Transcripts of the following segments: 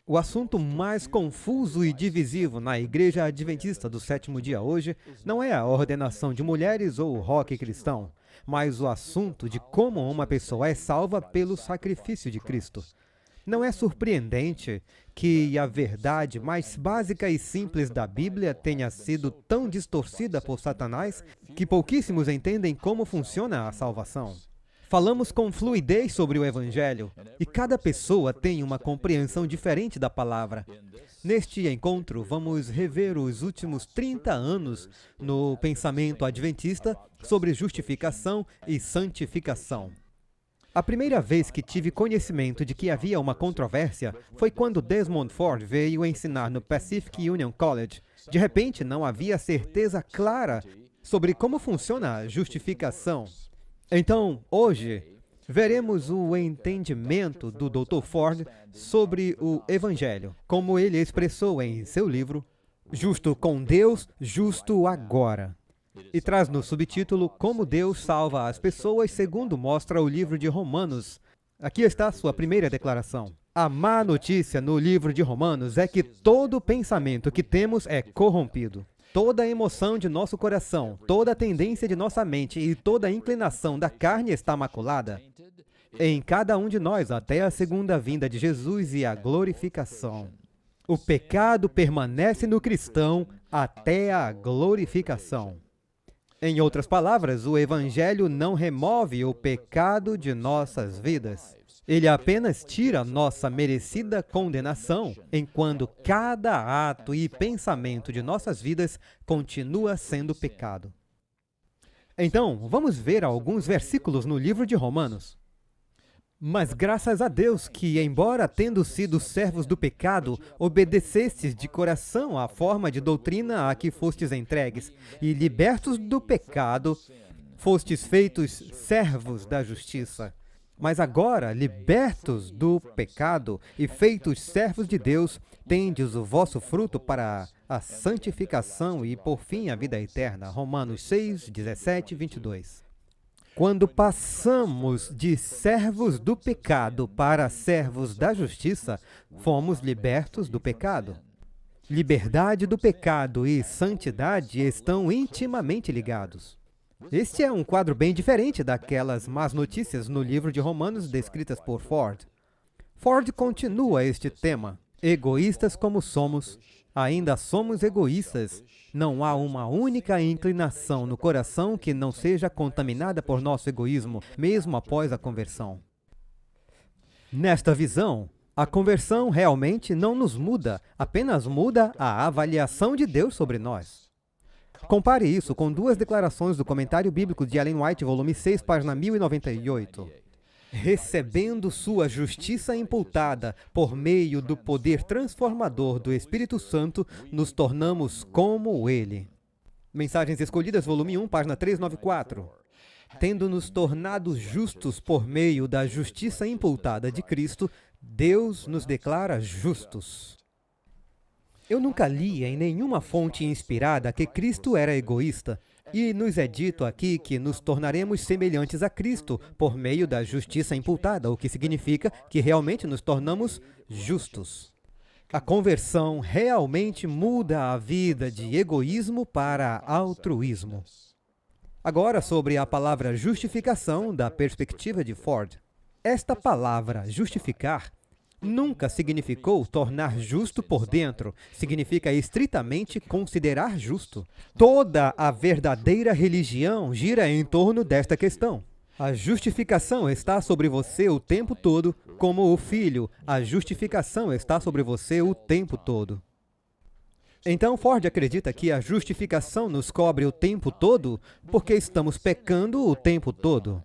O assunto mais confuso e divisivo na Igreja Adventista do Sétimo Dia hoje não é a ordenação de mulheres ou o rock cristão, mas o assunto de como uma pessoa é salva pelo sacrifício de Cristo. Não é surpreendente que a verdade mais básica e simples da Bíblia tenha sido tão distorcida por Satanás que pouquíssimos entendem como funciona a salvação. Falamos com fluidez sobre o Evangelho e cada pessoa tem uma compreensão diferente da palavra. Neste encontro, vamos rever os últimos 30 anos no pensamento adventista sobre justificação e santificação. A primeira vez que tive conhecimento de que havia uma controvérsia foi quando Desmond Ford veio ensinar no Pacific Union College. De repente, não havia certeza clara sobre como funciona a justificação. Então, hoje, veremos o entendimento do Dr. Ford sobre o Evangelho, como ele expressou em seu livro, Justo com Deus, Justo Agora. E traz no subtítulo Como Deus Salva as Pessoas, segundo mostra o livro de Romanos. Aqui está a sua primeira declaração. A má notícia no livro de Romanos é que todo pensamento que temos é corrompido. Toda a emoção de nosso coração, toda a tendência de nossa mente e toda a inclinação da carne está maculada em cada um de nós até a segunda vinda de Jesus e a glorificação. O pecado permanece no cristão até a glorificação. Em outras palavras, o Evangelho não remove o pecado de nossas vidas. Ele apenas tira nossa merecida condenação, enquanto cada ato e pensamento de nossas vidas continua sendo pecado. Então, vamos ver alguns versículos no livro de Romanos. Mas graças a Deus que, embora tendo sido servos do pecado, obedecestes de coração à forma de doutrina a que fostes entregues, e libertos do pecado, fostes feitos servos da justiça. Mas agora, libertos do pecado e feitos servos de Deus, tendes o vosso fruto para a santificação e, por fim, a vida eterna. Romanos 6, 17 e 22. Quando passamos de servos do pecado para servos da justiça, fomos libertos do pecado. Liberdade do pecado e santidade estão intimamente ligados. Este é um quadro bem diferente daquelas más notícias no livro de Romanos descritas por Ford. Ford continua este tema. Egoístas como somos, ainda somos egoístas. Não há uma única inclinação no coração que não seja contaminada por nosso egoísmo, mesmo após a conversão. Nesta visão, a conversão realmente não nos muda, apenas muda a avaliação de Deus sobre nós. Compare isso com duas declarações do Comentário Bíblico de Ellen White, volume 6, página 1098. Recebendo sua justiça imputada por meio do poder transformador do Espírito Santo, nos tornamos como Ele. Mensagens Escolhidas, volume 1, página 394. Tendo nos tornado justos por meio da justiça imputada de Cristo, Deus nos declara justos. Eu nunca li em nenhuma fonte inspirada que Cristo era egoísta, e nos é dito aqui que nos tornaremos semelhantes a Cristo por meio da justiça imputada, o que significa que realmente nos tornamos justos. A conversão realmente muda a vida de egoísmo para altruísmo. Agora, sobre a palavra justificação, da perspectiva de Ford. Esta palavra, justificar, nunca significou tornar justo por dentro. Significa estritamente considerar justo. Toda a verdadeira religião gira em torno desta questão. A justificação está sobre você o tempo todo, como o Filho. A justificação está sobre você o tempo todo. Então, Ford acredita que a justificação nos cobre o tempo todo porque estamos pecando o tempo todo.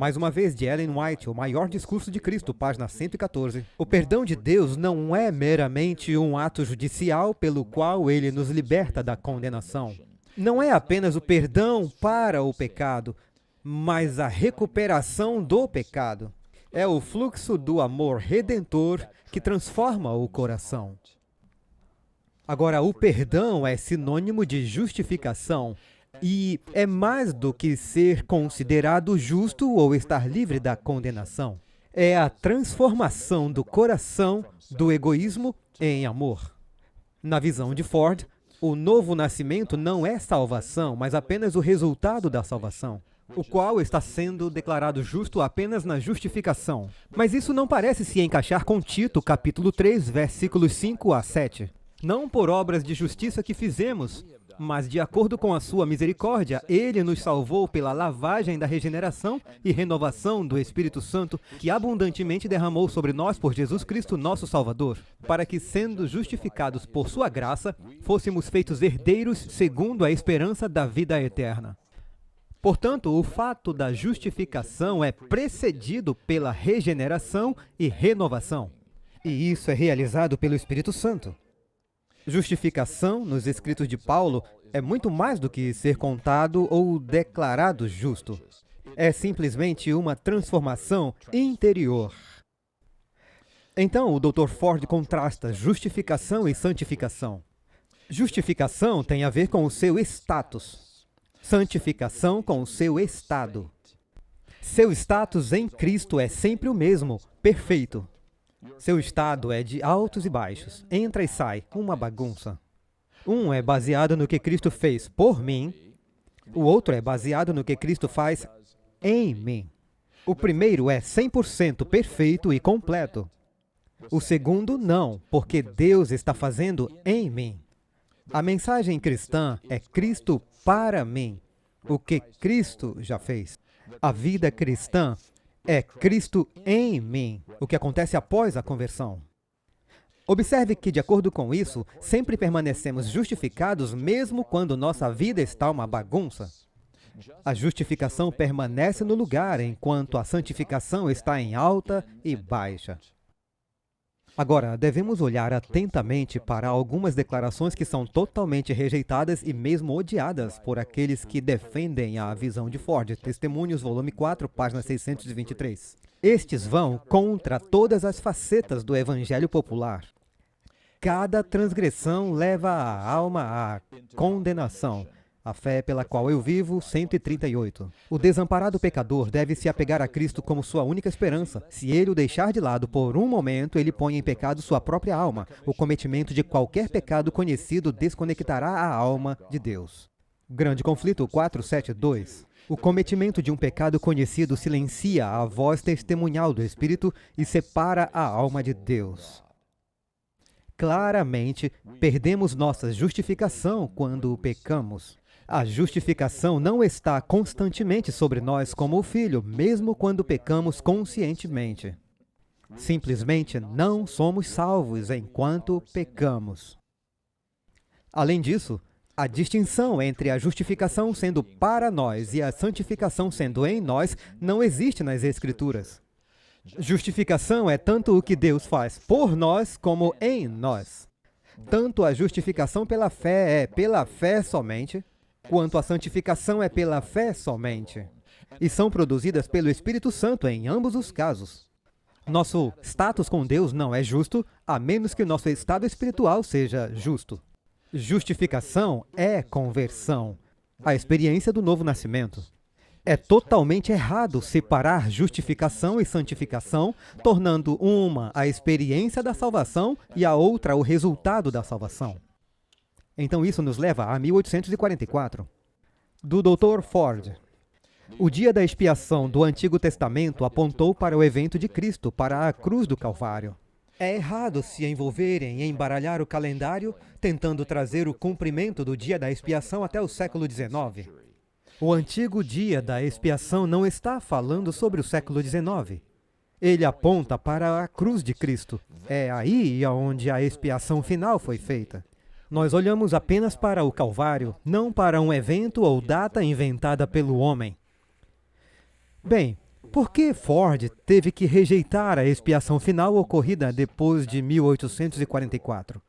Mais uma vez, de Ellen White, O Maior Discurso de Cristo, página 114. O perdão de Deus não é meramente um ato judicial pelo qual Ele nos liberta da condenação. Não é apenas o perdão para o pecado, mas a recuperação do pecado. É o fluxo do amor redentor que transforma o coração. Agora, o perdão é sinônimo de justificação. E é mais do que ser considerado justo ou estar livre da condenação. é a transformação do coração do egoísmo em amor. Na visão de Ford, o novo nascimento não é salvação, mas apenas o resultado da salvação, o qual está sendo declarado justo apenas na justificação. Mas isso não parece se encaixar com Tito, capítulo 3, versículos 5 a 7. Não por obras de justiça que fizemos, mas de acordo com a sua misericórdia, Ele nos salvou pela lavagem da regeneração e renovação do Espírito Santo, que abundantemente derramou sobre nós por Jesus Cristo, nosso Salvador, para que, sendo justificados por sua graça, fôssemos feitos herdeiros segundo a esperança da vida eterna. Portanto, o fato da justificação é precedido pela regeneração e renovação. E isso é realizado pelo Espírito Santo. Justificação, nos escritos de Paulo, é muito mais do que ser contado ou declarado justo. É simplesmente uma transformação interior. Então, o Dr. Ford contrasta justificação e santificação. Justificação tem a ver com o seu status. Santificação com o seu estado. Seu status em Cristo é sempre o mesmo, perfeito. Seu estado é de altos e baixos, entra e sai, uma bagunça. Um é baseado no que Cristo fez por mim, o outro é baseado no que Cristo faz em mim. O primeiro é 100% perfeito e completo. O segundo, não, porque Deus está fazendo em mim. A mensagem cristã é Cristo para mim, o que Cristo já fez. A vida cristã é Cristo em mim, o que acontece após a conversão. Observe que, de acordo com isso, sempre permanecemos justificados mesmo quando nossa vida está uma bagunça. A justificação permanece no lugar, enquanto a santificação está em alta e baixa. Agora, devemos olhar atentamente para algumas declarações que são totalmente rejeitadas e mesmo odiadas por aqueles que defendem a visão de Ford. Testemunhos, volume 4, página 623. Estes vão contra todas as facetas do evangelho popular. Cada transgressão leva a alma à condenação. A fé pela qual eu vivo, 138. O desamparado pecador deve se apegar a Cristo como sua única esperança. Se ele o deixar de lado por um momento, ele põe em pecado sua própria alma. O cometimento de qualquer pecado conhecido desconectará a alma de Deus. Grande Conflito 472. O cometimento de um pecado conhecido silencia a voz testemunhal do Espírito e separa a alma de Deus. Claramente, perdemos nossa justificação quando pecamos. A justificação não está constantemente sobre nós como o Filho, mesmo quando pecamos conscientemente. Simplesmente não somos salvos enquanto pecamos. Além disso, a distinção entre a justificação sendo para nós e a santificação sendo em nós não existe nas Escrituras. Justificação é tanto o que Deus faz por nós como em nós. Tanto a justificação pela fé é pela fé somente, quanto a santificação é pela fé somente. E são produzidas pelo Espírito Santo em ambos os casos. Nosso status com Deus não é justo, a menos que o nosso estado espiritual seja justo. Justificação é conversão, a experiência do novo nascimento. É totalmente errado separar justificação e santificação, tornando uma a experiência da salvação e a outra o resultado da salvação. Então isso nos leva a 1844. Do Dr. Ford. O dia da expiação do Antigo Testamento apontou para o evento de Cristo, para a cruz do Calvário. É errado se envolverem em embaralhar o calendário, tentando trazer o cumprimento do dia da expiação até o século XIX. O antigo dia da expiação não está falando sobre o século XIX. Ele aponta para a cruz de Cristo. É aí onde a expiação final foi feita. Nós olhamos apenas para o Calvário, não para um evento ou data inventada pelo homem. Bem, por que Ford teve que rejeitar a expiação final ocorrida depois de 1844?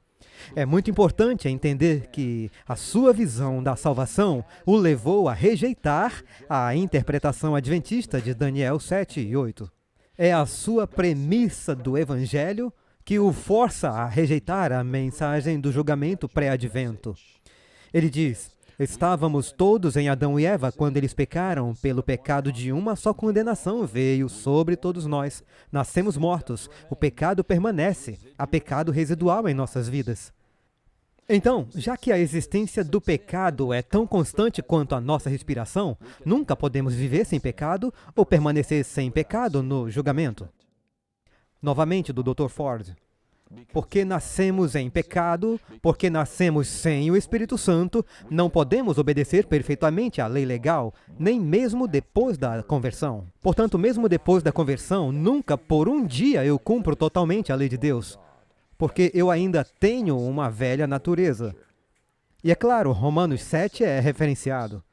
É muito importante entender que a sua visão da salvação o levou a rejeitar a interpretação adventista de Daniel 7 e 8. É a sua premissa do Evangelho que o força a rejeitar a mensagem do julgamento pré-advento. Ele diz: Estávamos todos em Adão e Eva quando eles pecaram. Pelo pecado de uma só condenação veio sobre todos nós. Nascemos mortos. O pecado permanece. Há pecado residual em nossas vidas. Então, já que a existência do pecado é tão constante quanto a nossa respiração, nunca podemos viver sem pecado ou permanecer sem pecado no julgamento. Novamente, do Dr. Ford. Porque nascemos em pecado, porque nascemos sem o Espírito Santo, não podemos obedecer perfeitamente à lei legal, nem mesmo depois da conversão. Portanto, mesmo depois da conversão, nunca por um dia eu cumpro totalmente a lei de Deus, porque eu ainda tenho uma velha natureza. E é claro, Romanos 7 é referenciado.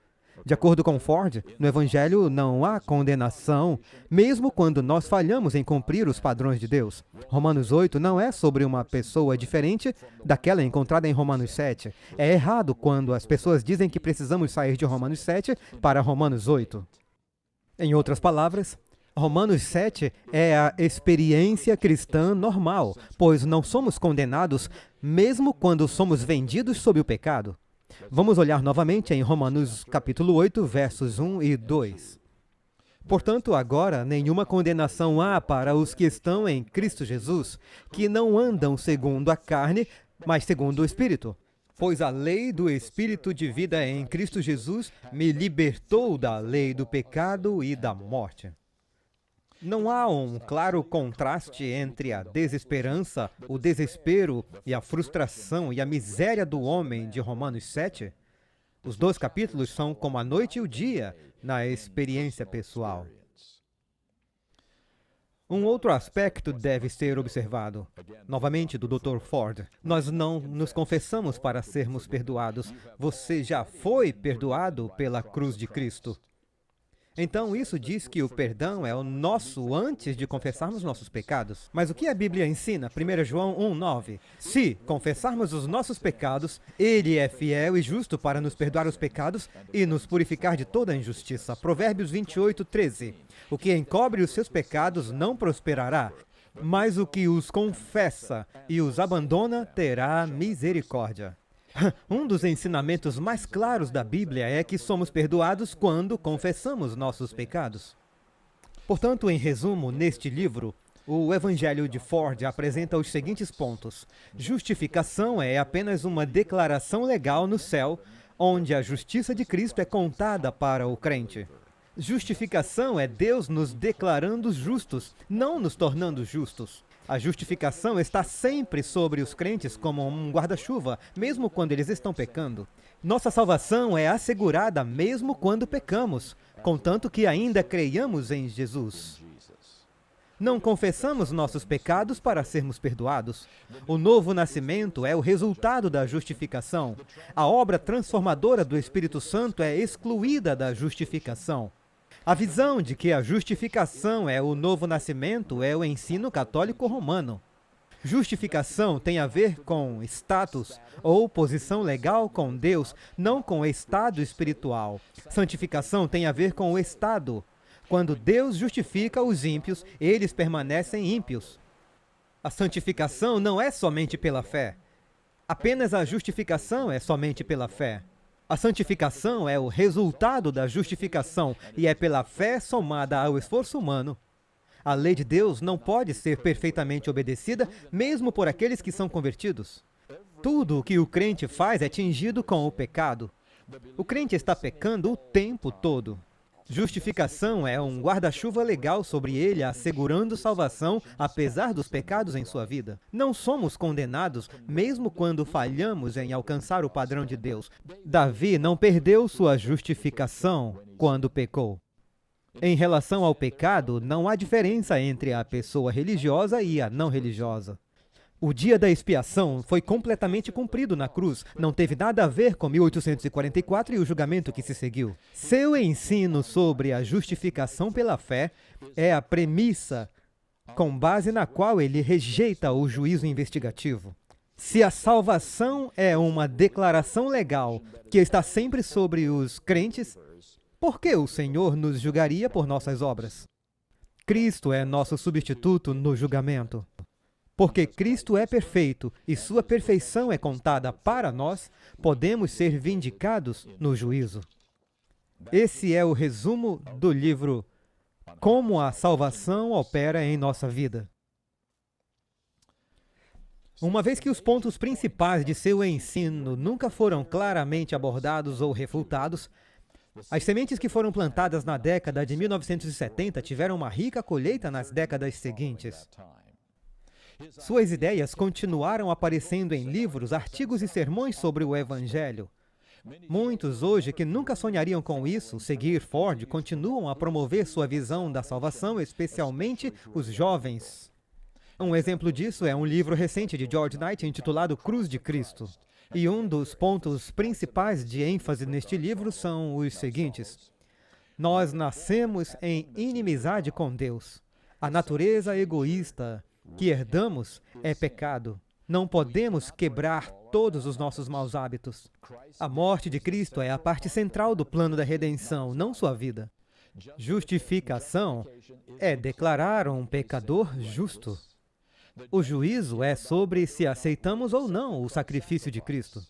De acordo com Ford, no Evangelho não há condenação, mesmo quando nós falhamos em cumprir os padrões de Deus. Romanos 8 não é sobre uma pessoa diferente daquela encontrada em Romanos 7. É errado quando as pessoas dizem que precisamos sair de Romanos 7 para Romanos 8. Em outras palavras, Romanos 7 é a experiência cristã normal, pois não somos condenados mesmo quando somos vendidos sob o pecado. Vamos olhar novamente em Romanos capítulo 8, versos 1 e 2. Portanto, agora, nenhuma condenação há para os que estão em Cristo Jesus, que não andam segundo a carne, mas segundo o Espírito. Pois a lei do Espírito de vida em Cristo Jesus me libertou da lei do pecado e da morte. Não há um claro contraste entre a desesperança, o desespero e a frustração e a miséria do homem de Romanos 7? Os dois capítulos são como a noite e o dia na experiência pessoal. Um outro aspecto deve ser observado, novamente do Dr. Ford. Nós não nos confessamos para sermos perdoados. Você já foi perdoado pela cruz de Cristo. Então, isso diz que o perdão é o nosso antes de confessarmos nossos pecados. Mas o que a Bíblia ensina? 1 João 1,9. Se confessarmos os nossos pecados, Ele é fiel e justo para nos perdoar os pecados e nos purificar de toda a injustiça. Provérbios 28:13. O que encobre os seus pecados não prosperará, mas o que os confessa e os abandona terá misericórdia. Um dos ensinamentos mais claros da Bíblia é que somos perdoados quando confessamos nossos pecados. Portanto, em resumo, neste livro, o Evangelho de Ford apresenta os seguintes pontos. Justificação é apenas uma declaração legal no céu, onde a justiça de Cristo é contada para o crente. Justificação é Deus nos declarando justos, não nos tornando justos. A justificação está sempre sobre os crentes como um guarda-chuva, mesmo quando eles estão pecando. Nossa salvação é assegurada mesmo quando pecamos, contanto que ainda creiamos em Jesus. Não confessamos nossos pecados para sermos perdoados. O novo nascimento é o resultado da justificação. A obra transformadora do Espírito Santo é excluída da justificação. A visão de que a justificação é o novo nascimento é o ensino católico romano. Justificação tem a ver com status ou posição legal com Deus, não com estado espiritual. Santificação tem a ver com o estado. Quando Deus justifica os ímpios, eles permanecem ímpios. A santificação não é somente pela fé. Apenas a justificação é somente pela fé. A santificação é o resultado da justificação e é pela fé somada ao esforço humano. A lei de Deus não pode ser perfeitamente obedecida, mesmo por aqueles que são convertidos. Tudo o que o crente faz é tingido com o pecado. O crente está pecando o tempo todo. Justificação é um guarda-chuva legal sobre ele, assegurando salvação, apesar dos pecados em sua vida. Não somos condenados, mesmo quando falhamos em alcançar o padrão de Deus. Davi não perdeu sua justificação quando pecou. Em relação ao pecado, não há diferença entre a pessoa religiosa e a não religiosa. O dia da expiação foi completamente cumprido na cruz. Não teve nada a ver com 1844 e o julgamento que se seguiu. Seu ensino sobre a justificação pela fé é a premissa com base na qual ele rejeita o juízo investigativo. Se a salvação é uma declaração legal que está sempre sobre os crentes, por que o Senhor nos julgaria por nossas obras? Cristo é nosso substituto no julgamento. Porque Cristo é perfeito e sua perfeição é contada para nós, podemos ser vindicados no juízo. Esse é o resumo do livro Como a Salvação Opera em Nossa Vida. Uma vez que os pontos principais de seu ensino nunca foram claramente abordados ou refutados, as sementes que foram plantadas na década de 1970 tiveram uma rica colheita nas décadas seguintes. Suas ideias continuaram aparecendo em livros, artigos e sermões sobre o Evangelho. Muitos hoje que nunca sonhariam com isso, seguir Ford, continuam a promover sua visão da salvação, especialmente os jovens. Um exemplo disso é um livro recente de George Knight intitulado Cruz de Cristo. E um dos pontos principais de ênfase neste livro são os seguintes. Nós nascemos em inimizade com Deus. A natureza egoísta que herdamos é pecado. Não podemos quebrar todos os nossos maus hábitos. A morte de Cristo é a parte central do plano da redenção, não sua vida. Justificação é declarar um pecador justo. O juízo é sobre se aceitamos ou não o sacrifício de Cristo.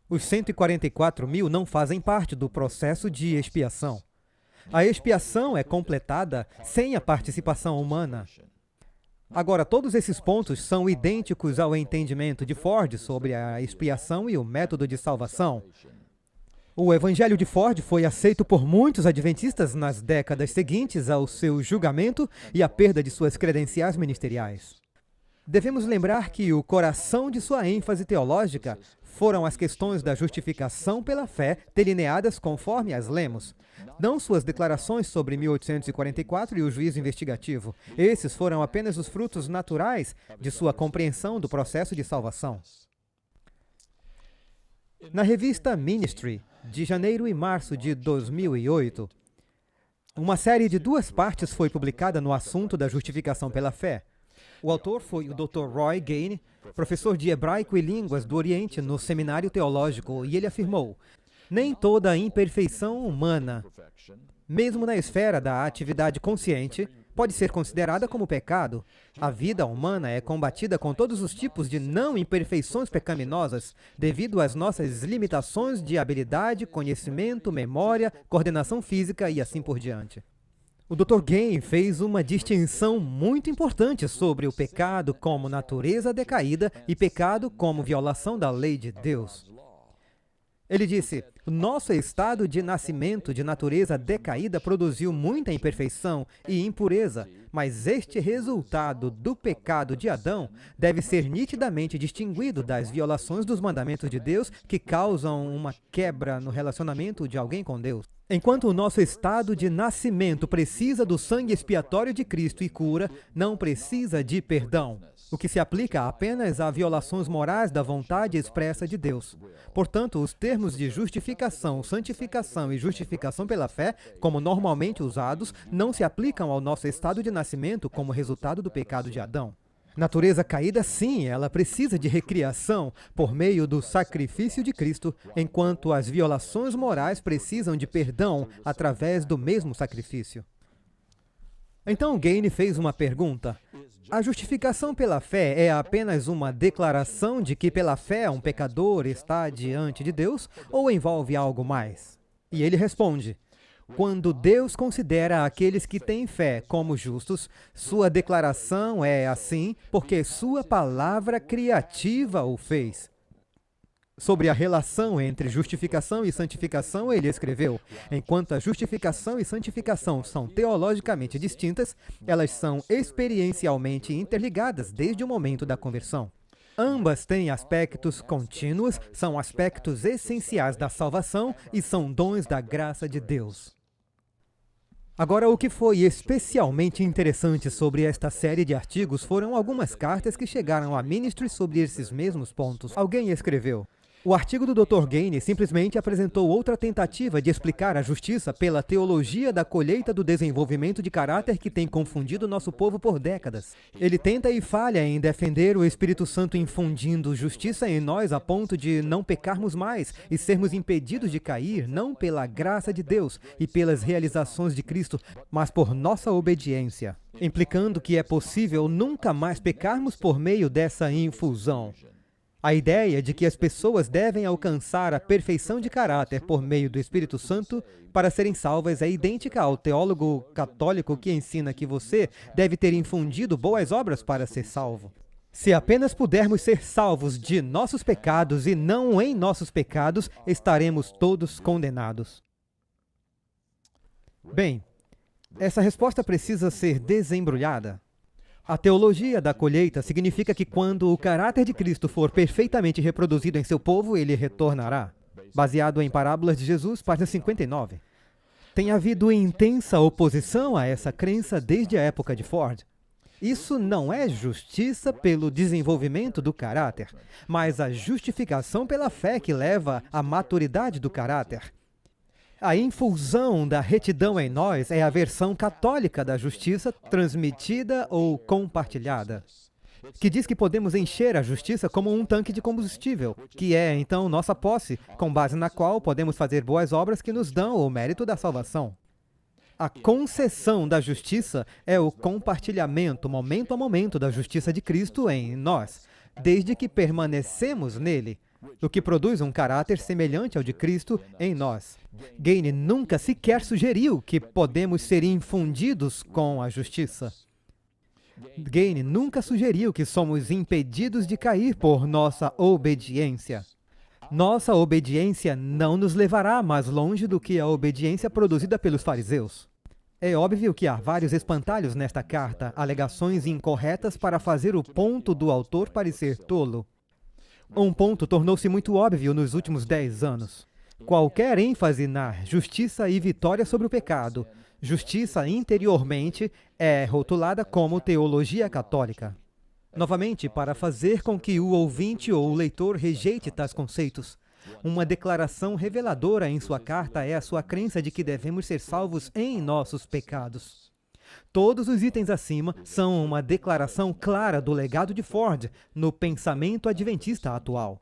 Os 144 mil não fazem parte do processo de expiação. A expiação é completada sem a participação humana. Agora, todos esses pontos são idênticos ao entendimento de Ford sobre a expiação e o método de salvação. O Evangelho de Ford foi aceito por muitos adventistas nas décadas seguintes ao seu julgamento e à perda de suas credenciais ministeriais. Devemos lembrar que o coração de sua ênfase teológica foram as questões da justificação pela fé, delineadas conforme as lemos. Não suas declarações sobre 1844 e o juízo investigativo. Esses foram apenas os frutos naturais de sua compreensão do processo de salvação. Na revista Ministry, de janeiro e março de 2008, uma série de 2 partes foi publicada no assunto da justificação pela fé. O autor foi o Dr. Roy Gaine, professor de hebraico e línguas do Oriente no Seminário Teológico, e ele afirmou: nem toda imperfeição humana, mesmo na esfera da atividade consciente, pode ser considerada como pecado. A vida humana é combatida com todos os tipos de não imperfeições pecaminosas, devido às nossas limitações de habilidade, conhecimento, memória, coordenação física e assim por diante. O Dr. Gaine fez uma distinção muito importante sobre o pecado como natureza decaída e pecado como violação da lei de Deus. Ele disse: nosso estado de nascimento de natureza decaída produziu muita imperfeição e impureza, mas este resultado do pecado de Adão deve ser nitidamente distinguido das violações dos mandamentos de Deus que causam uma quebra no relacionamento de alguém com Deus. Enquanto o nosso estado de nascimento precisa do sangue expiatório de Cristo e cura, não precisa de perdão, o que se aplica apenas a violações morais da vontade expressa de Deus. Portanto, os termos de justificação, santificação e justificação pela fé, como normalmente usados, não se aplicam ao nosso estado de nascimento como resultado do pecado de Adão. Natureza caída, sim, ela precisa de recriação por meio do sacrifício de Cristo, enquanto as violações morais precisam de perdão através do mesmo sacrifício. Então, Gaine fez uma pergunta. A justificação pela fé é apenas uma declaração de que pela fé um pecador está diante de Deus ou envolve algo mais? E ele responde: quando Deus considera aqueles que têm fé como justos, sua declaração é assim porque sua palavra criativa o fez. Sobre a relação entre justificação e santificação, ele escreveu: enquanto a justificação e santificação são teologicamente distintas, elas são experiencialmente interligadas desde o momento da conversão. Ambas têm aspectos contínuos, são aspectos essenciais da salvação e são dons da graça de Deus. Agora, o que foi especialmente interessante sobre esta série de artigos foram algumas cartas que chegaram à Ministry sobre esses mesmos pontos. Alguém escreveu: O artigo do Dr. Gaines simplesmente apresentou outra tentativa de explicar a justiça pela teologia da colheita do desenvolvimento de caráter que tem confundido nosso povo por décadas. Ele tenta e falha em defender o Espírito Santo infundindo justiça em nós a ponto de não pecarmos mais e sermos impedidos de cair, não pela graça de Deus e pelas realizações de Cristo, mas por nossa obediência, implicando que é possível nunca mais pecarmos por meio dessa infusão. A ideia de que as pessoas devem alcançar a perfeição de caráter por meio do Espírito Santo para serem salvas é idêntica ao teólogo católico que ensina que você deve ter infundido boas obras para ser salvo. Se apenas pudermos ser salvos de nossos pecados e não em nossos pecados, estaremos todos condenados. Bem, essa resposta precisa ser desembrulhada. A teologia da colheita significa que quando o caráter de Cristo for perfeitamente reproduzido em seu povo, ele retornará. Baseado em Parábolas de Jesus, página 59. Tem havido intensa oposição a essa crença desde a época de Ford. Isso não é justiça pelo desenvolvimento do caráter, mas a justificação pela fé que leva à maturidade do caráter. A infusão da retidão em nós é a versão católica da justiça transmitida ou compartilhada, que diz que podemos encher a justiça como um tanque de combustível, que é, então, nossa posse, com base na qual podemos fazer boas obras que nos dão o mérito da salvação. A concessão da justiça é o compartilhamento, momento a momento, da justiça de Cristo em nós, desde que permanecemos nele, o que produz um caráter semelhante ao de Cristo em nós. Gaines nunca sequer sugeriu que podemos ser infundidos com a justiça. Gaines nunca sugeriu que somos impedidos de cair por nossa obediência. Nossa obediência não nos levará mais longe do que a obediência produzida pelos fariseus. É óbvio que há vários espantalhos nesta carta, alegações incorretas para fazer o ponto do autor parecer tolo. Um ponto tornou-se muito óbvio nos últimos 10 anos. Qualquer ênfase na justiça e vitória sobre o pecado, justiça interiormente, é rotulada como teologia católica. Novamente, para fazer com que o ouvinte ou o leitor rejeite tais conceitos, uma declaração reveladora em sua carta é a sua crença de que devemos ser salvos em nossos pecados. Todos os itens acima são uma declaração clara do legado de Ford no pensamento adventista atual.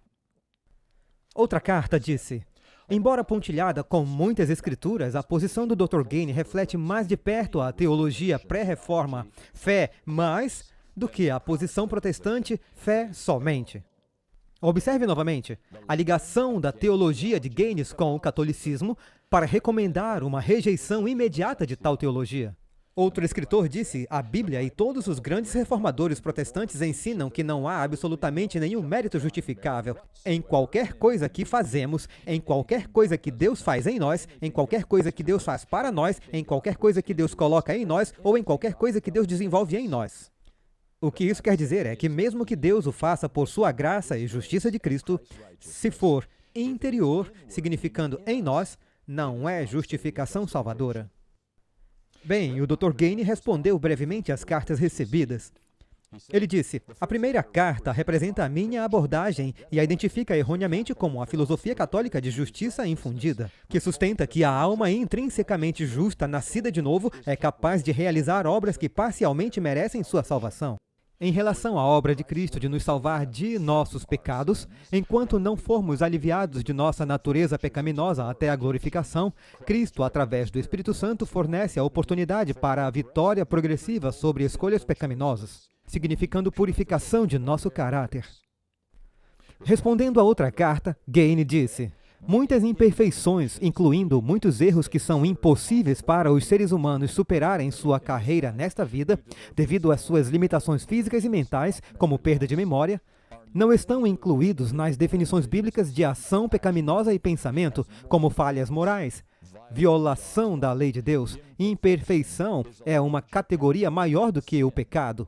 Outra carta disse: embora pontilhada com muitas escrituras, a posição do Dr. Gaines reflete mais de perto a teologia pré-reforma, fé mais, do que a posição protestante, fé somente. Observe novamente a ligação da teologia de Gaines com o catolicismo para recomendar uma rejeição imediata de tal teologia. Outro escritor disse: a Bíblia e todos os grandes reformadores protestantes ensinam que não há absolutamente nenhum mérito justificável em qualquer coisa que fazemos, em qualquer coisa que Deus faz em nós, em qualquer coisa que Deus faz para nós, em qualquer coisa que Deus coloca em nós ou em qualquer coisa que Deus desenvolve em nós. O que isso quer dizer é que mesmo que Deus o faça por sua graça e justiça de Cristo, se for interior, significando em nós, não é justificação salvadora. Bem, o Dr. Gaines respondeu brevemente às cartas recebidas. Ele disse: a primeira carta representa a minha abordagem e a identifica erroneamente como a filosofia católica de justiça infundida, que sustenta que a alma intrinsecamente justa, nascida de novo, é capaz de realizar obras que parcialmente merecem sua salvação. Em relação à obra de Cristo de nos salvar de nossos pecados, enquanto não formos aliviados de nossa natureza pecaminosa até a glorificação, Cristo, através do Espírito Santo, fornece a oportunidade para a vitória progressiva sobre escolhas pecaminosas, significando purificação de nosso caráter. Respondendo a outra carta, Gaines disse: muitas imperfeições, incluindo muitos erros que são impossíveis para os seres humanos superarem sua carreira nesta vida, devido às suas limitações físicas e mentais, como perda de memória, não estão incluídos nas definições bíblicas de ação pecaminosa e pensamento, como falhas morais, violação da lei de Deus. Imperfeição é uma categoria maior do que o pecado.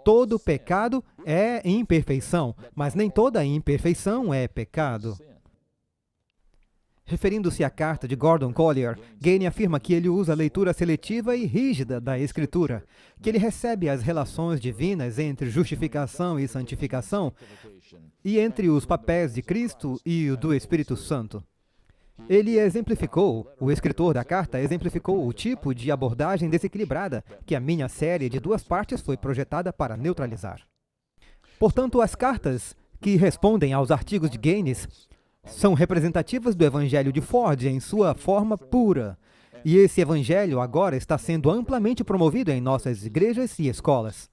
Todo pecado é imperfeição, mas nem toda imperfeição é pecado. Referindo-se à carta de Gordon Collier, Gaines afirma que ele usa a leitura seletiva e rígida da Escritura, que ele recebe as relações divinas entre justificação e santificação e entre os papéis de Cristo e o do Espírito Santo. O escritor da carta exemplificou o tipo de abordagem desequilibrada que a minha série de 2 partes foi projetada para neutralizar. Portanto, as cartas que respondem aos artigos de Gaines são representativas do Evangelho de Ford em sua forma pura. E esse Evangelho agora está sendo amplamente promovido em nossas igrejas e escolas.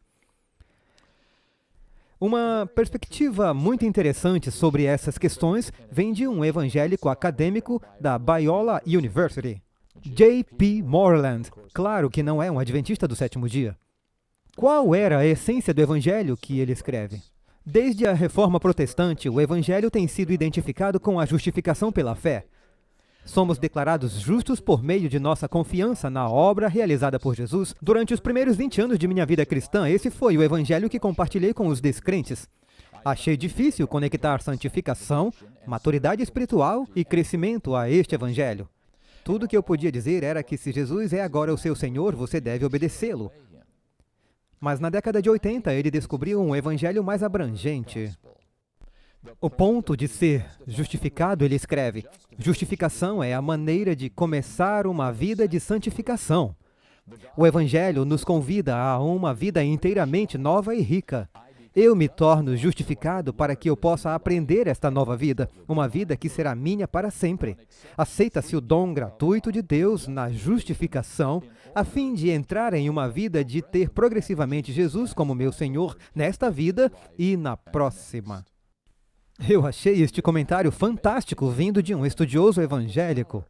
Uma perspectiva muito interessante sobre essas questões vem de um evangélico acadêmico da Biola University, J.P. Moreland. Claro que não é um adventista do 7º dia. Qual era a essência do evangelho que ele escreve? Desde a Reforma Protestante, o evangelho tem sido identificado com a justificação pela fé. Somos declarados justos por meio de nossa confiança na obra realizada por Jesus. Durante os primeiros 20 anos de minha vida cristã, esse foi o evangelho que compartilhei com os descrentes. Achei difícil conectar santificação, maturidade espiritual e crescimento a este evangelho. Tudo que eu podia dizer era que se Jesus é agora o seu Senhor, você deve obedecê-lo. Mas na década de 80, ele descobriu um evangelho mais abrangente. O ponto de ser justificado, ele escreve, justificação é a maneira de começar uma vida de santificação. O Evangelho nos convida a uma vida inteiramente nova e rica. Eu me torno justificado para que eu possa aprender esta nova vida, uma vida que será minha para sempre. Aceita-se o dom gratuito de Deus na justificação, a fim de entrar em uma vida de ter progressivamente Jesus como meu Senhor nesta vida e na próxima. Eu achei este comentário fantástico vindo de um estudioso evangélico,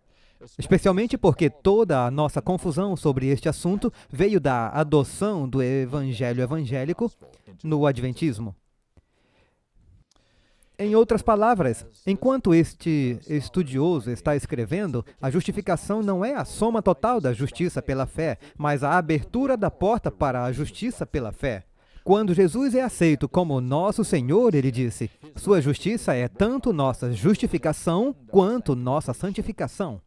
especialmente porque toda a nossa confusão sobre este assunto veio da adoção do evangelho evangélico no adventismo. Em outras palavras, enquanto este estudioso está escrevendo, a justificação não é a soma total da justiça pela fé, mas a abertura da porta para a justiça pela fé. Quando Jesus é aceito como nosso Senhor, ele disse, sua justiça é tanto nossa justificação quanto nossa santificação.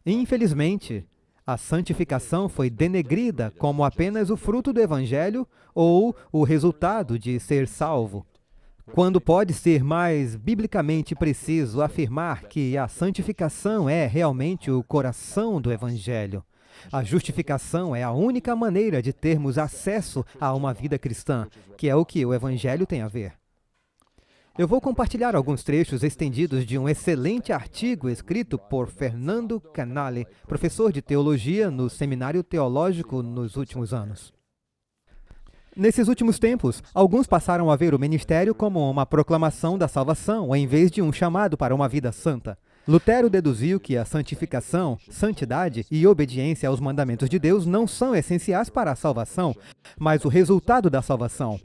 Infelizmente, a santificação foi denegrida como apenas o fruto do Evangelho ou o resultado de ser salvo. Quando pode ser mais biblicamente preciso afirmar que a santificação é realmente o coração do Evangelho. A justificação é a única maneira de termos acesso a uma vida cristã, que é o que o Evangelho tem a ver. Eu vou compartilhar alguns trechos estendidos de um excelente artigo escrito por Fernando Canale, professor de teologia no Seminário Teológico nos últimos anos. Nesses últimos tempos, alguns passaram a ver o ministério como uma proclamação da salvação, em vez de um chamado para uma vida santa. Lutero deduziu que a santificação, santidade e obediência aos mandamentos de Deus não são essenciais para a salvação, mas o resultado da salvação.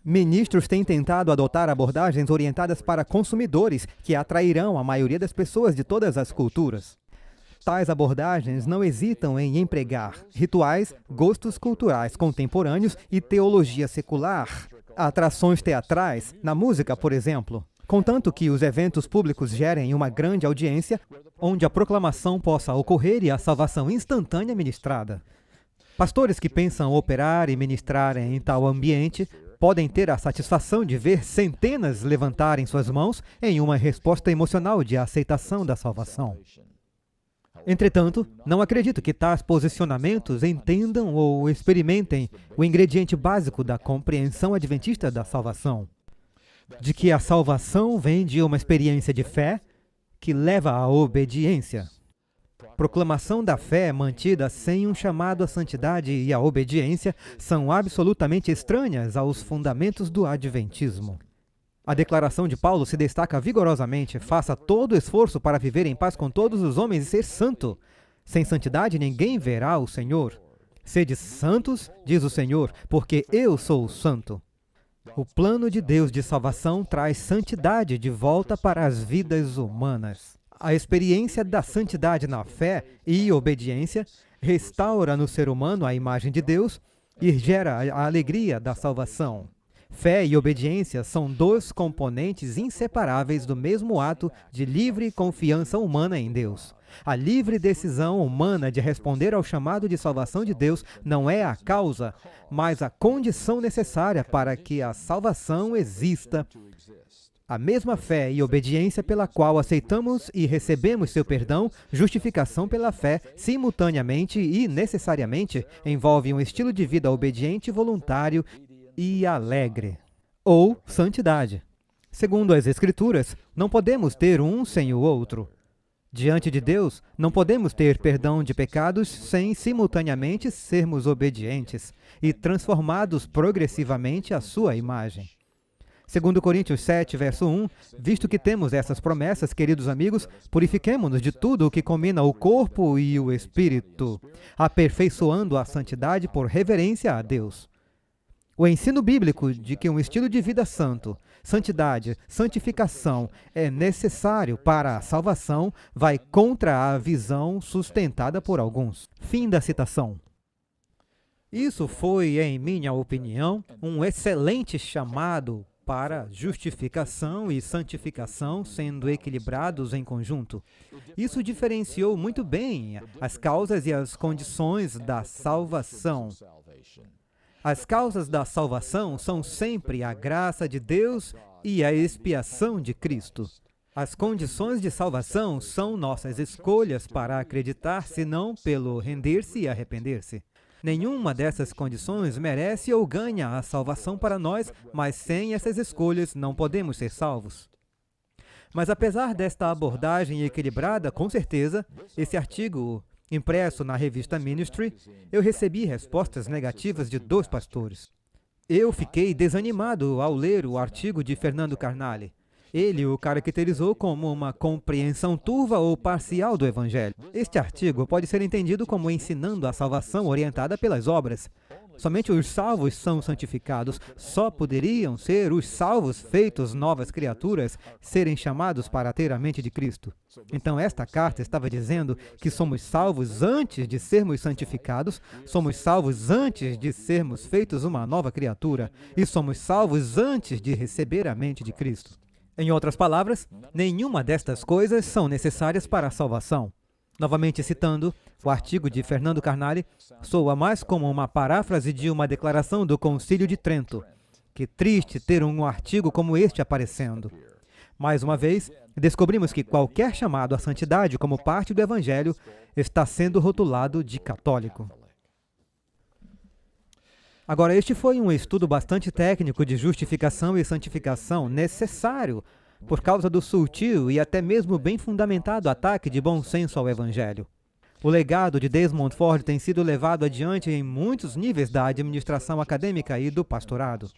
Ministros têm tentado adotar abordagens orientadas para consumidores que atrairão a maioria das pessoas de todas as culturas. Tais abordagens não hesitam em empregar rituais, gostos culturais contemporâneos e teologia secular, atrações teatrais, na música, por exemplo. Contanto que os eventos públicos gerem uma grande audiência, onde a proclamação possa ocorrer e a salvação instantânea ministrada. Pastores que pensam operar e ministrar em tal ambiente podem ter a satisfação de ver centenas levantarem suas mãos em uma resposta emocional de aceitação da salvação. Entretanto, não acredito que tais posicionamentos entendam ou experimentem o ingrediente básico da compreensão adventista da salvação. De que a salvação vem de uma experiência de fé que leva à obediência. Proclamação da fé mantida sem um chamado à santidade e à obediência são absolutamente estranhas aos fundamentos do adventismo. A declaração de Paulo se destaca vigorosamente: faça todo o esforço para viver em paz com todos os homens e ser santo. Sem santidade ninguém verá o Senhor. Sede santos, diz o Senhor, porque eu sou santo. O plano de Deus de salvação traz santidade de volta para as vidas humanas. A experiência da santidade na fé e obediência restaura no ser humano a imagem de Deus e gera a alegria da salvação. Fé e obediência são dois componentes inseparáveis do mesmo ato de livre confiança humana em Deus. A livre decisão humana de responder ao chamado de salvação de Deus não é a causa, mas a condição necessária para que a salvação exista. A mesma fé e obediência pela qual aceitamos e recebemos seu perdão, justificação pela fé, simultaneamente e necessariamente, envolve um estilo de vida obediente, voluntário e alegre, ou santidade. Segundo as Escrituras, não podemos ter um sem o outro. Diante de Deus, não podemos ter perdão de pecados sem simultaneamente sermos obedientes e transformados progressivamente à sua imagem. Segundo Coríntios 7, verso 1, visto que temos essas promessas, queridos amigos, purifiquemo-nos de tudo o que combina o corpo e o espírito, aperfeiçoando a santidade por reverência a Deus. O ensino bíblico de que um estilo de vida santo, santidade, santificação é necessário para a salvação vai contra a visão sustentada por alguns. Fim da citação. Isso foi, em minha opinião, um excelente chamado para justificação e santificação sendo equilibrados em conjunto. Isso diferenciou muito bem as causas e as condições da salvação. As causas da salvação são sempre a graça de Deus e a expiação de Cristo. As condições de salvação são nossas escolhas para acreditar, senão pelo render-se e arrepender-se. Nenhuma dessas condições merece ou ganha a salvação para nós, mas sem essas escolhas não podemos ser salvos. Mas apesar desta abordagem equilibrada, com certeza, esse artigo impresso na revista Ministry, eu recebi respostas negativas de 2 pastores. Eu fiquei desanimado ao ler o artigo de Fernando Carnale. Ele o caracterizou como uma compreensão turva ou parcial do Evangelho. Este artigo pode ser entendido como ensinando a salvação orientada pelas obras. Somente os salvos são santificados. Só poderiam ser os salvos feitos novas criaturas serem chamados para ter a mente de Cristo. Então, esta carta estava dizendo que somos salvos antes de sermos santificados, somos salvos antes de sermos feitos uma nova criatura e somos salvos antes de receber a mente de Cristo. Em outras palavras, nenhuma destas coisas são necessárias para a salvação. Novamente citando, o artigo de Fernando Carnale soa mais como uma paráfrase de uma declaração do Concílio de Trento. Que triste ter um artigo como este aparecendo. Mais uma vez, descobrimos que qualquer chamado à santidade como parte do Evangelho está sendo rotulado de católico. Agora, este foi um estudo bastante técnico de justificação e santificação necessário por causa do sutil e até mesmo bem fundamentado ataque de bom senso ao Evangelho. O legado de Desmond Ford tem sido levado adiante em muitos níveis da administração acadêmica e do pastorado.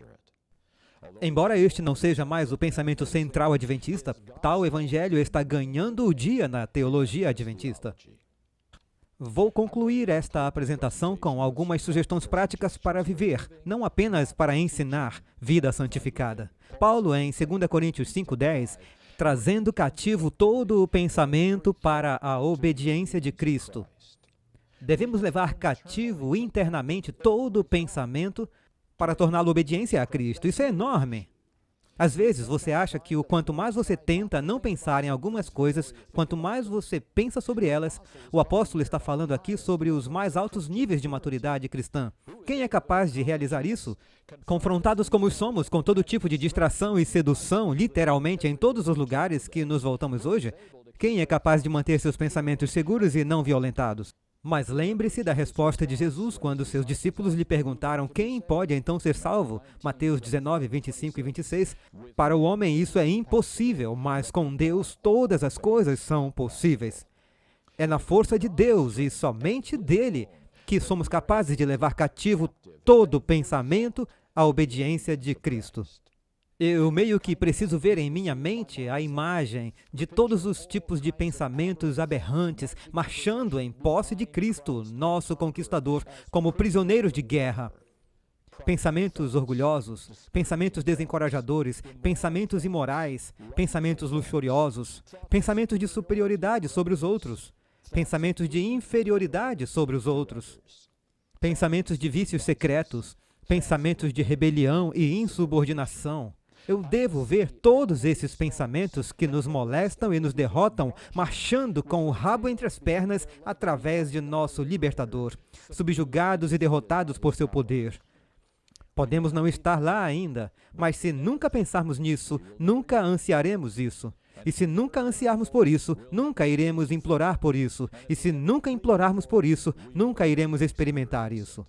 Embora este não seja mais o pensamento central adventista, tal Evangelho está ganhando o dia na teologia adventista. Vou concluir esta apresentação com algumas sugestões práticas para viver, não apenas para ensinar vida santificada. Paulo, em 2 Coríntios 5:10, trazendo cativo todo o pensamento para a obediência de Cristo. Devemos levar cativo internamente todo o pensamento para torná-lo obediência a Cristo. Isso é enorme. Às vezes, você acha que quanto mais você tenta não pensar em algumas coisas, quanto mais você pensa sobre elas, o apóstolo está falando aqui sobre os mais altos níveis de maturidade cristã. Quem é capaz de realizar isso? Confrontados como somos com todo tipo de distração e sedução, literalmente em todos os lugares que nos voltamos hoje, quem é capaz de manter seus pensamentos seguros e não violentados? Mas lembre-se da resposta de Jesus quando seus discípulos lhe perguntaram quem pode então ser salvo. Mateus 19, 25 e 26. Para o homem isso é impossível, mas com Deus todas as coisas são possíveis. É na força de Deus e somente dele que somos capazes de levar cativo todo pensamento à obediência de Cristo. Eu meio que preciso ver em minha mente a imagem de todos os tipos de pensamentos aberrantes marchando em posse de Cristo, nosso conquistador, como prisioneiros de guerra. Pensamentos orgulhosos, pensamentos desencorajadores, pensamentos imorais, pensamentos luxuriosos, pensamentos de superioridade sobre os outros, pensamentos de inferioridade sobre os outros, pensamentos de vícios secretos, pensamentos de rebelião e insubordinação. Eu devo ver todos esses pensamentos que nos molestam e nos derrotam marchando com o rabo entre as pernas através de nosso libertador, subjugados e derrotados por seu poder. Podemos não estar lá ainda, mas se nunca pensarmos nisso, nunca ansiaremos isso. E se nunca ansiarmos por isso, nunca iremos implorar por isso. E se nunca implorarmos por isso, nunca iremos experimentar isso.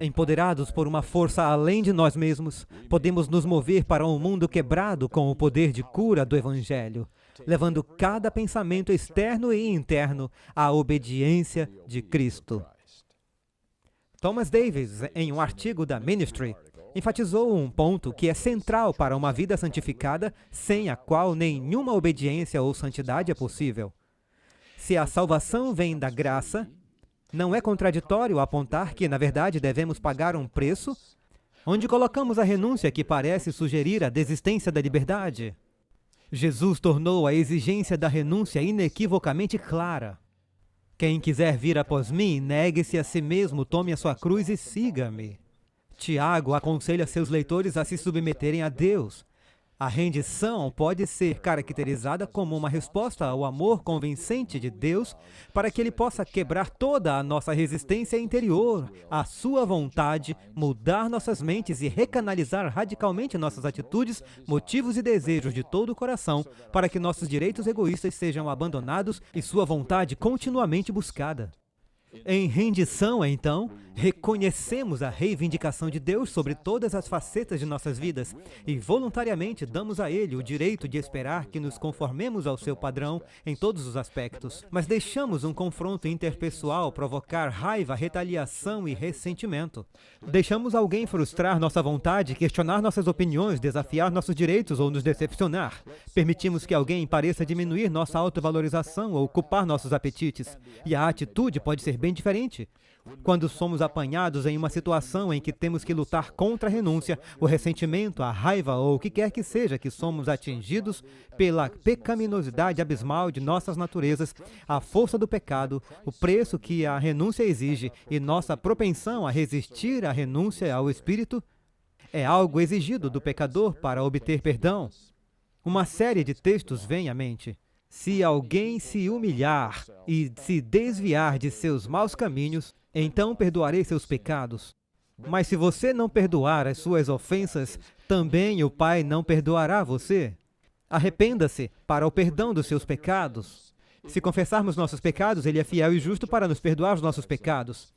Empoderados por uma força além de nós mesmos, podemos nos mover para um mundo quebrado com o poder de cura do Evangelho, levando cada pensamento externo e interno à obediência de Cristo. Thomas Davis, em um artigo da Ministry, enfatizou um ponto que é central para uma vida santificada, sem a qual nenhuma obediência ou santidade é possível. Se a salvação vem da graça, não é contraditório apontar que, na verdade, devemos pagar um preço, onde colocamos a renúncia que parece sugerir a desistência da liberdade. Jesus tornou a exigência da renúncia inequivocamente clara. Quem quiser vir após mim, negue-se a si mesmo, tome a sua cruz e siga-me. Tiago aconselha seus leitores a se submeterem a Deus. A rendição pode ser caracterizada como uma resposta ao amor convincente de Deus para que Ele possa quebrar toda a nossa resistência interior, à sua vontade, mudar nossas mentes e recanalizar radicalmente nossas atitudes, motivos e desejos de todo o coração para que nossos direitos egoístas sejam abandonados e sua vontade continuamente buscada. Em rendição, então, reconhecemos a reivindicação de Deus sobre todas as facetas de nossas vidas e voluntariamente damos a Ele o direito de esperar que nos conformemos ao seu padrão em todos os aspectos. Mas deixamos um confronto interpessoal provocar raiva, retaliação e ressentimento. Deixamos alguém frustrar nossa vontade, questionar nossas opiniões, desafiar nossos direitos ou nos decepcionar. Permitimos que alguém pareça diminuir nossa autovalorização ou ocupar nossos apetites. E a atitude pode ser bem diferente. Quando somos apanhados em uma situação em que temos que lutar contra a renúncia, o ressentimento, a raiva ou o que quer que seja que somos atingidos pela pecaminosidade abismal de nossas naturezas, a força do pecado, o preço que a renúncia exige e nossa propensão a resistir à renúncia ao Espírito, é algo exigido do pecador para obter perdão. Uma série de textos vem à mente. Se alguém se humilhar e se desviar de seus maus caminhos, então perdoarei seus pecados. Mas se você não perdoar as suas ofensas, também o Pai não perdoará você. Arrependa-se para o perdão dos seus pecados. Se confessarmos nossos pecados, Ele é fiel e justo para nos perdoar os nossos pecados.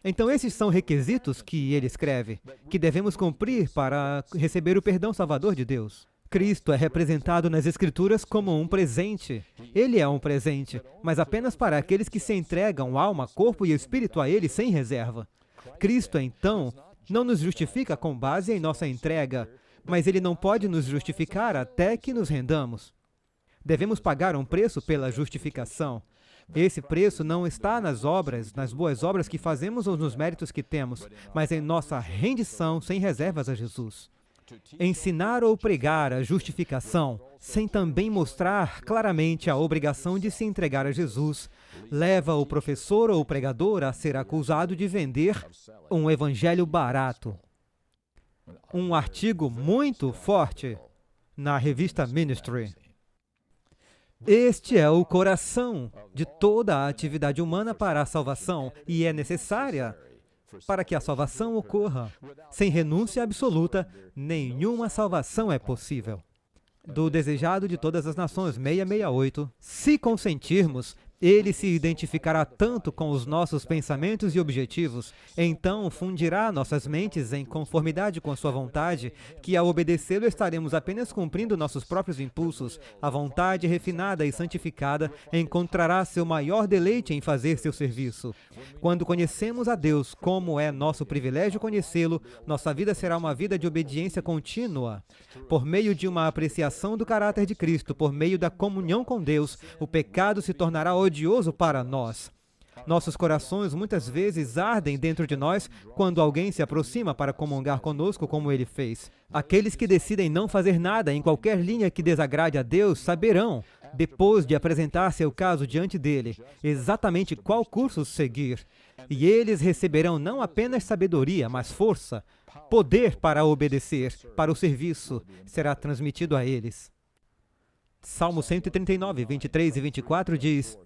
Então esses são requisitos que ele escreve, que devemos cumprir para receber o perdão salvador de Deus. Cristo é representado nas Escrituras como um presente. Ele é um presente, mas apenas para aqueles que se entregam alma, corpo e espírito a Ele sem reserva. Cristo, então, não nos justifica com base em nossa entrega, mas Ele não pode nos justificar até que nos rendamos. Devemos pagar um preço pela justificação. Esse preço não está nas obras, nas boas obras que fazemos ou nos méritos que temos, mas em nossa rendição sem reservas a Jesus. Ensinar ou pregar a justificação, sem também mostrar claramente a obrigação de se entregar a Jesus, leva o professor ou o pregador a ser acusado de vender um evangelho barato. Um artigo muito forte na revista Ministry. Este é o coração de toda a atividade humana para a salvação e é necessária para que a salvação ocorra. Sem renúncia absoluta, nenhuma salvação é possível. Do Desejado de Todas as Nações, 668. Se consentirmos, Ele se identificará tanto com os nossos pensamentos e objetivos, então fundirá nossas mentes em conformidade com a sua vontade, que ao obedecê-lo estaremos apenas cumprindo nossos próprios impulsos. A vontade refinada e santificada encontrará seu maior deleite em fazer seu serviço. Quando conhecemos a Deus, como é nosso privilégio conhecê-lo, nossa vida será uma vida de obediência contínua. Por meio de uma apreciação do caráter de Cristo, por meio da comunhão com Deus, o pecado se tornará odioso para nós. Nossos corações muitas vezes ardem dentro de nós quando alguém se aproxima para comungar conosco como ele fez. Aqueles que decidem não fazer nada em qualquer linha que desagrade a Deus saberão, depois de apresentar seu caso diante dele, exatamente qual curso seguir. e eles receberão não apenas sabedoria, mas força, poder para obedecer, para o serviço, será transmitido a eles. Salmo 139, 23 e 24 diz: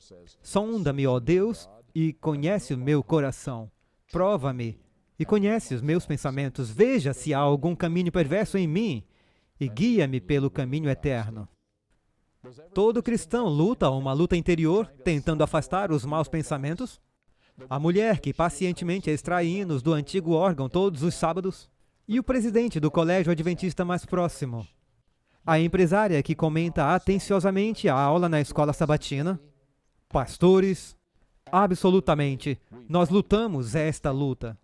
Sonda-me, ó Deus, e conhece o meu coração. Prova-me e conhece os meus pensamentos. Veja se há algum caminho perverso em mim e guia-me pelo caminho eterno. Todo cristão luta uma luta interior, tentando afastar os maus pensamentos. A mulher que pacientemente extrai hinos do antigo órgão todos os sábados. E o presidente do colégio adventista mais próximo. A empresária que comenta atenciosamente a aula na escola sabatina. Pastores. Absolutamente, nós lutamos esta luta.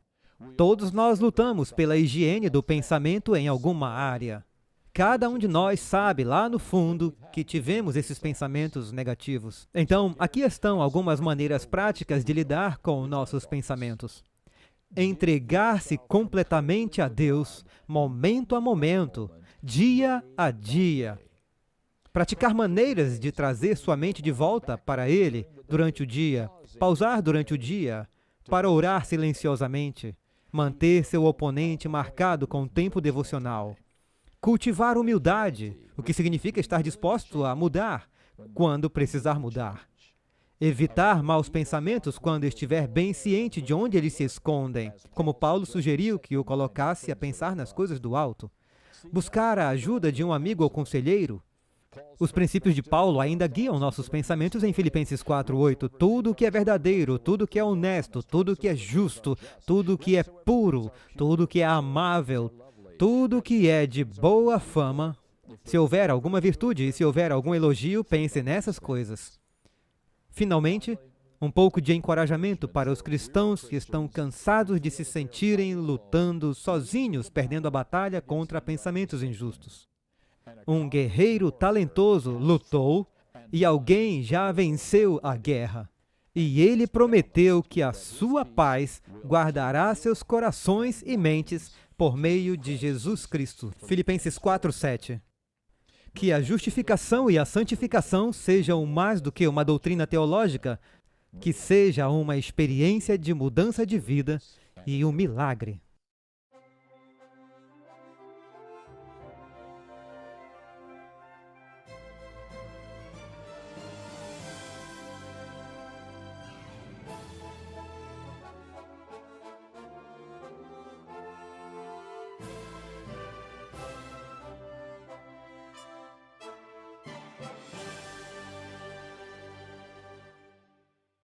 Todos nós lutamos pela higiene do pensamento em alguma área. Cada um de nós sabe, lá no fundo, que tivemos esses pensamentos negativos. Então, aqui estão algumas maneiras práticas de lidar com nossos pensamentos. Entregar-se completamente a Deus, momento a momento, dia a dia. Praticar maneiras de trazer sua mente de volta para Ele durante o dia. Pausar durante o dia para orar silenciosamente. Manter seu oponente marcado com tempo devocional. Cultivar humildade, o que significa estar disposto a mudar quando precisar mudar. Evitar maus pensamentos quando estiver bem ciente de onde eles se escondem, como Paulo sugeriu que o colocasse a pensar nas coisas do alto. Buscar a ajuda de um amigo ou conselheiro. Os princípios de Paulo ainda guiam nossos pensamentos em Filipenses 4:8. Tudo que é verdadeiro, tudo que é honesto, tudo que é justo, tudo que é puro, tudo que é amável, tudo que é de boa fama. Se houver alguma virtude e se houver algum elogio, pense nessas coisas. Finalmente, um pouco de encorajamento para os cristãos que estão cansados de se sentirem lutando sozinhos, perdendo a batalha contra pensamentos injustos. Um guerreiro talentoso lutou e alguém já venceu a guerra. E ele prometeu que a sua paz guardará seus corações e mentes por meio de Jesus Cristo. Filipenses 4:7. Que a justificação e a santificação sejam mais do que uma doutrina teológica, que seja uma experiência de mudança de vida e um milagre.